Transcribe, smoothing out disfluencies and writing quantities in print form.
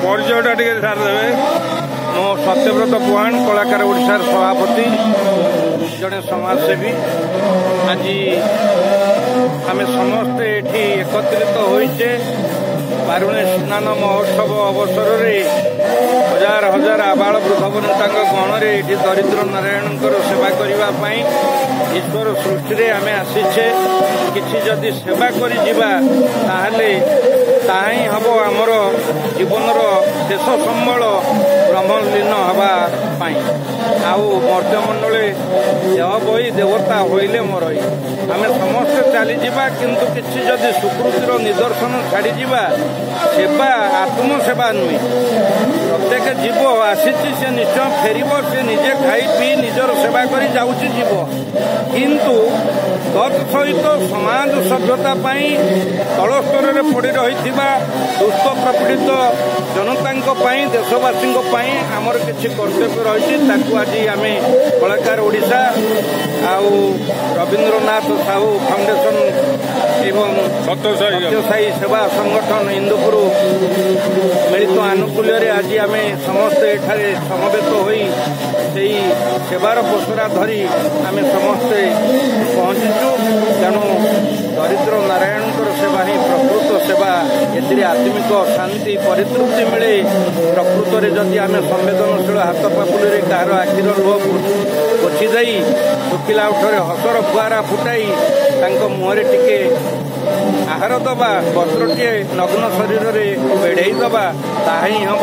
परिचयटा टे सारदे मो सत्यव्रत पुहाण कलाकार ओडिशार सभापति जड़े समाजसेवी। आज आम समस्ते एठी एकत्रित होइचे बारुणी स्नान महोत्सव अवसर में हजार हजार आबाल वृद्ध वनिता गणरे ये दरिद्र नारायण सेवा करने ईश्वर सृष्टि आम आसीचे किसी जदि सेवा करें ताही हम आमर जीवन शेष संबल ब्रह्मलीन हवाई आउ मर्त्यमंडले देह बही देवता होइले मरई आम समस्ते चलीजा किंतु किसी जदि सुकृतिर निदर्शन छाड़ी सेवा आत्मसेवा नुहे प्रत्येक जीव आसी से निश्चय फेर से निजे खाई पी निजर सेवा कर जीव किंतु तत्सहित समाज सभ्यता तल स्तर में पड़ रही दुष्ट प्रपीड़ित जनता देशवासी आमर किसी कर्तव्य रही आज आम कलाकार ओडिशा आउ रवींद्रनाथ साहू फाउंडेशन एवं सत्यसाई सेवा संगठन इंदुपुर मिलित आनुकूल्य आज आम समस्ते एठारे समवेत होई सेवार पसरा धरी आम समस्ते पहुंचीचु। तेणु दरिद्र नारायण सेवा ही प्रकृत सेवा ए आत्मिक शांति परितृप्ति मिले। प्रकृत में जदि आम संवेदनशील हाथ पापुली कहार आखिर लुह पोछि दे शुखिला उठे हसर फुआरा फुटाई मुहरे टिके आहार दबा वस्त्रटे नग्न शरीर में बेढ़ई दबा ताही हम।